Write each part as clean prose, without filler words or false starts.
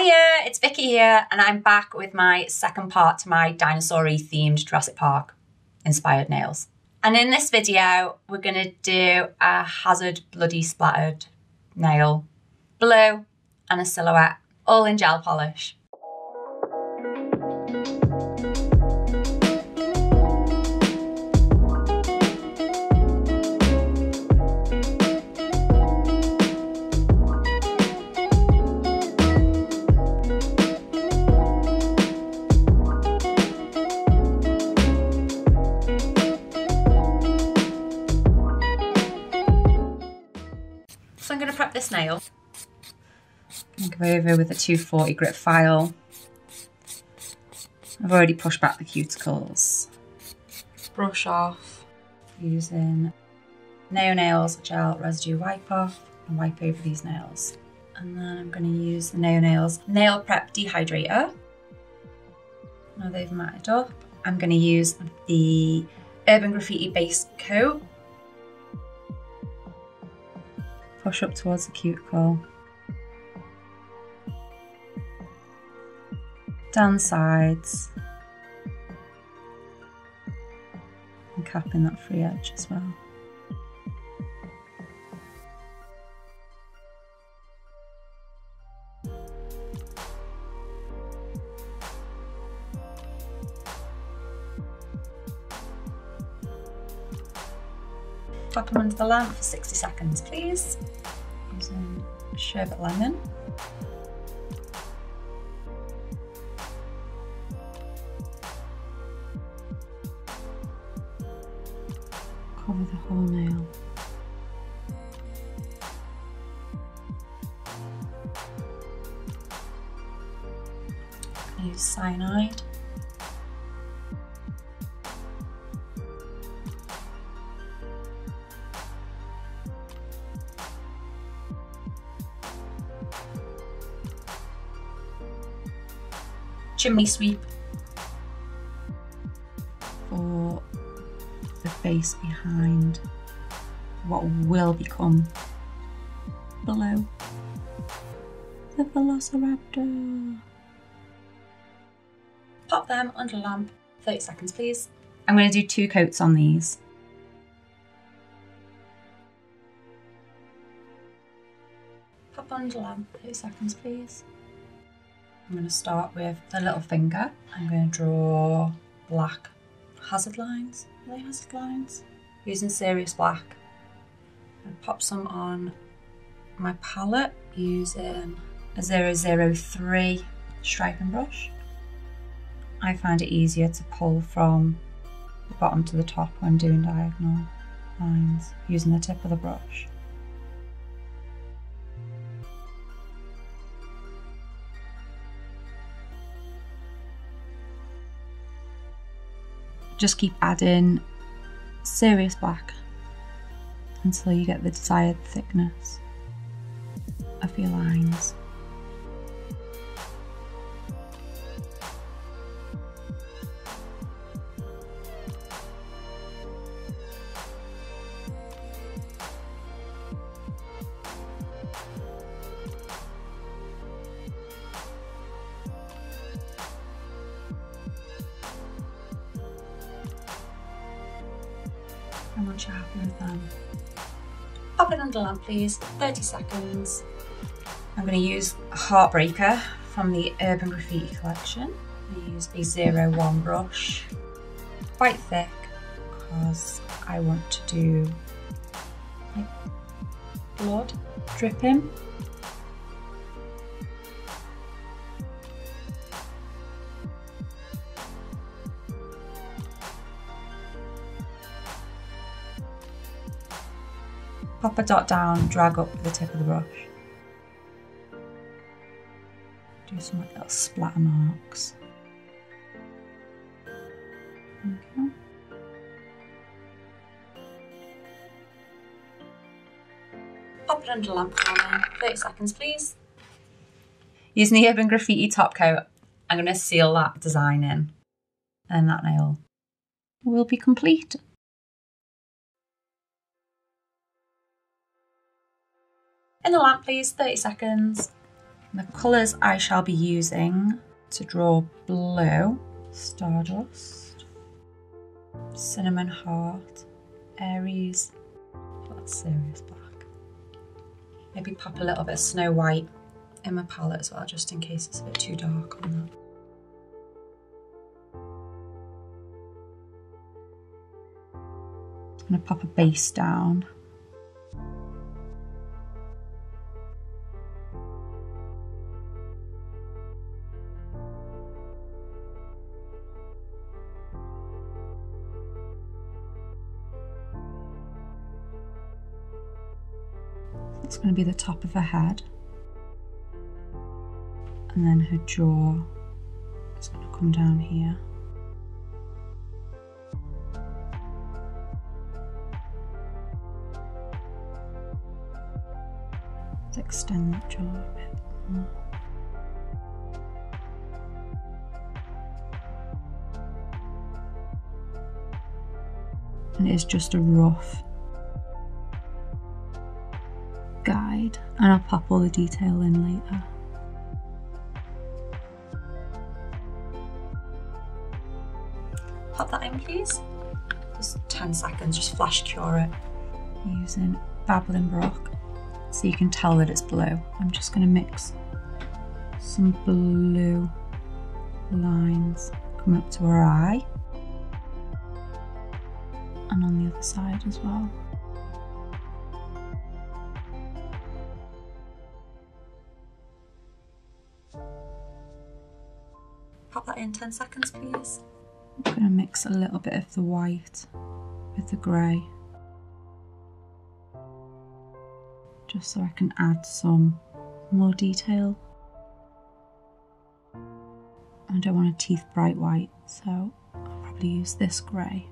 Hiya, it's Vicky here, and I'm back with my second part to my dinosaur-y themed Jurassic Park inspired nails. And in this video, we're gonna do a hazard bloody splattered nail, blue, and a silhouette, all in gel polish. So I'm going to prep this nail. I'll go over with a 240 grit file. I've already pushed back the cuticles. Brush off using Nails Gel Residue Wipe Off and wipe over these nails. And then I'm going to use the Nails Nail Prep Dehydrator. Now they've matted up, I'm going to use the Urban Graffiti base coat. Push up towards the cuticle, down the sides, and capping that free edge as well. Pop them under the lamp for 60 seconds, please. Using Sherbet Lemon. Cover the whole nail. Use cyanide. Chimney Sweep for the face behind what will become below the Philosoraptor. Pop them under a lamp, 30 seconds please. I'm going to do 2 coats on these. Pop under lamp, 30 seconds please. I'm going to start with the little finger. I'm going to draw black hazard lines. Are they hazard lines? Using Serious Black. I'm going to pop some on my palette using a 003 striping brush. I find it easier to pull from the bottom to the top when doing diagonal lines using the tip of the brush. Just keep adding Serious Black until you get the desired thickness of your lines. And once you're happy with them, pop it under lamp please, 30 seconds. I'm going to use a Heartbreaker from the Urban Graffiti collection. I use a 01 brush, quite thick because I want to do like blood dripping. Pop a dot down, drag up with the tip of the brush. Do some like little splatter marks. Okay. Pop it under the lamp for me, 30 seconds please. Using the Urban Graffiti top coat, I'm going to seal that design in, and that nail will be complete. In the lamp please, 30 seconds. The colours I shall be using to draw blue: Stardust, Cinnamon Heart, Ayres, that's serious black. Maybe pop a little bit of Snow White in my palette as well, just in case it's a bit too dark on that. I'm going to pop a base down. It's going to be the top of her head, and then her jaw is going to come down here. Let's extend that jaw a bit more. And it is just a rough guide, and I'll pop all the detail in later. Pop that in, please. Just 10 seconds, just flash cure it using Babbling Brook so you can tell that it's blue. I'm just going to mix some blue lines coming up to her eye and on the other side as well. Pop that in 10 seconds, please. I'm going to mix a little bit of the white with the grey, just so I can add some more detail. I don't want a teeth bright white, so I'll probably use this grey.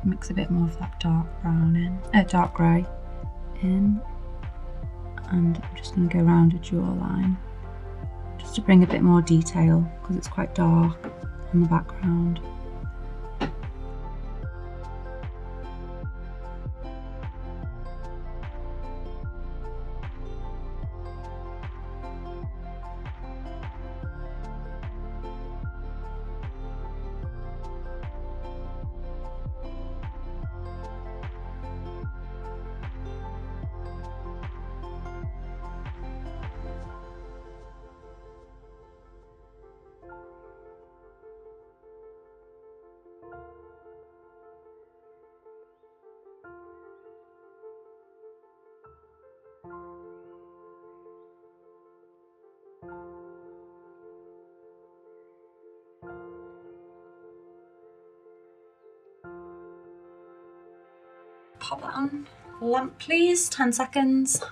Mix a bit more of that dark brown in, dark grey in, and I'm just going to go around a jawline just to bring a bit more detail because it's quite dark on the background. Pop that on lamp, please. 10 seconds.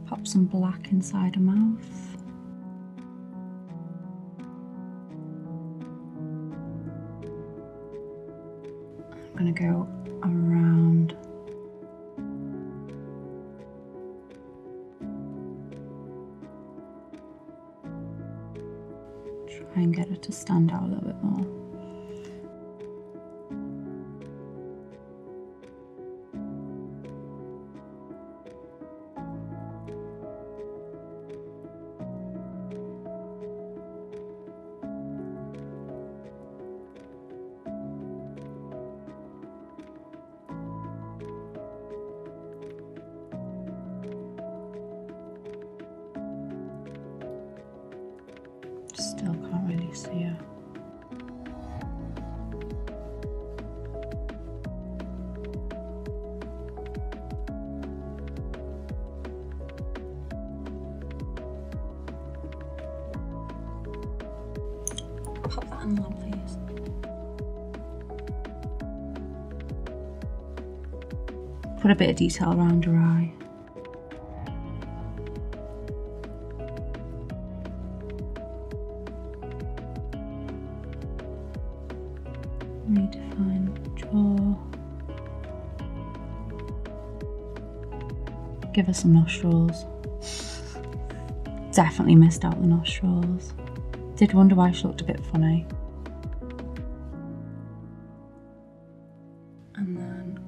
Pop some black inside her mouth. I'm going to go around Try and get it to stand out a little bit more. Still can't really see her. Pop that on the lamp, please. Put a bit of detail around her eye. Redefine jaw. Give her some nostrils. Definitely missed out the nostrils. Did wonder why she looked a bit funny. And then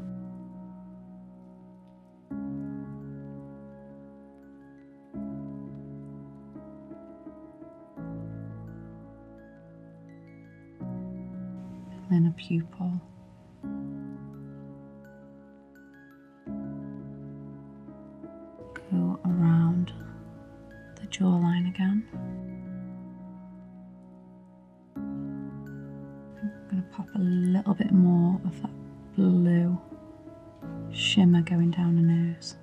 then a pupil. Go around the jawline again. I'm going to pop a little bit more of that blue shimmer going down the nose.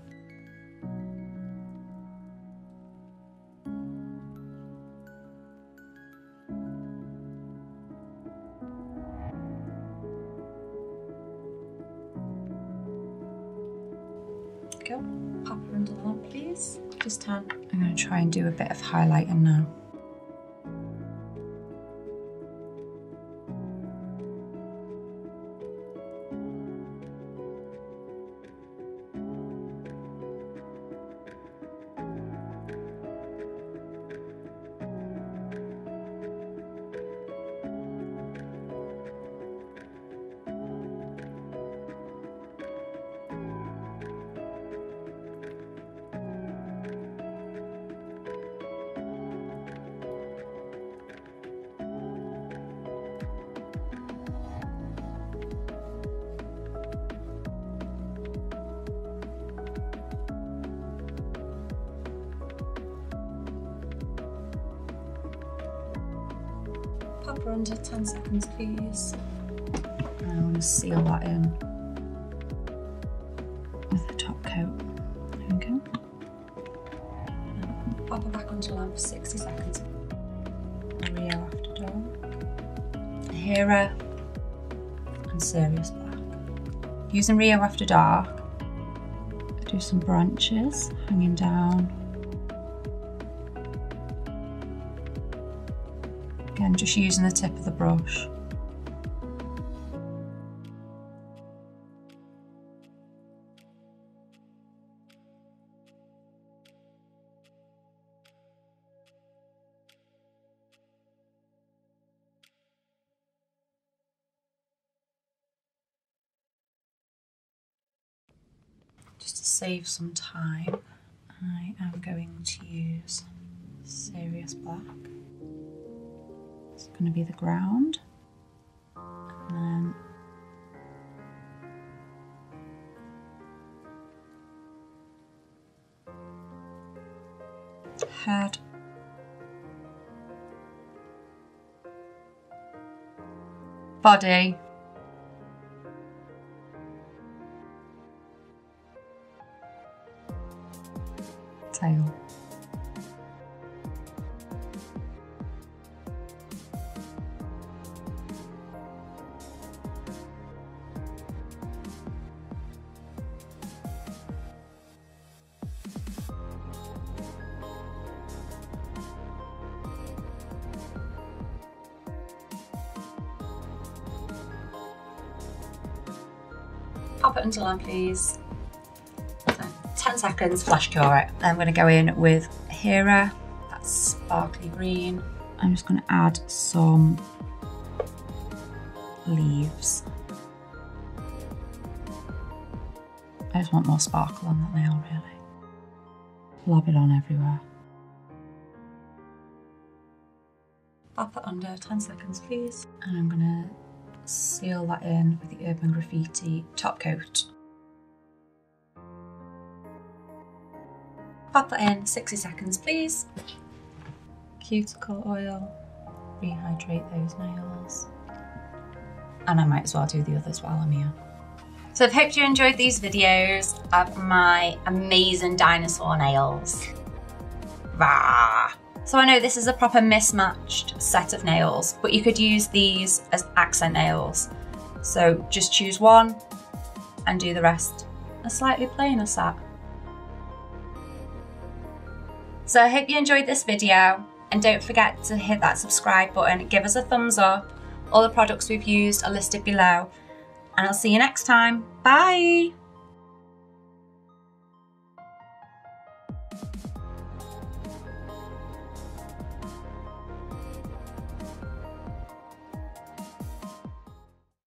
Go, pop her under the lamp, please. Just turn. I'm going to try and do a bit of highlighting now. Pop her under 10 seconds, please. And I want to seal that in with the top coat. There we go. And pop her back onto lamp for 60 seconds. Hiya After Dark. Hiya and Serious Black. Using Hiya After Dark, do some branches hanging down. Again, just using the tip of the brush. Just to save some time, I am going to use Serious Black. It's going to be the ground, and then head, body, tail. Pop it into lamp, please. So 10 seconds, flash cure it. Then I'm going to go in with Hiya, that's sparkly green. I'm just going to add some leaves. I just want more sparkle on that nail, really. Lob it on everywhere. Pop it under 10 seconds, please. And I'm going to seal that in with the Urban Graffiti top coat. Pop that in 60 seconds, please. Cuticle oil, rehydrate those nails. And I might as well do the others while I'm here. So I hope you enjoyed these videos of my amazing dinosaur nails. Rah! So I know this is a proper mismatched set of nails, but you could use these as accent nails. So just choose one and do the rest a slightly plainer set. So I hope you enjoyed this video, and don't forget to hit that subscribe button, give us a thumbs up. All the products we've used are listed below, and I'll see you next time. Bye!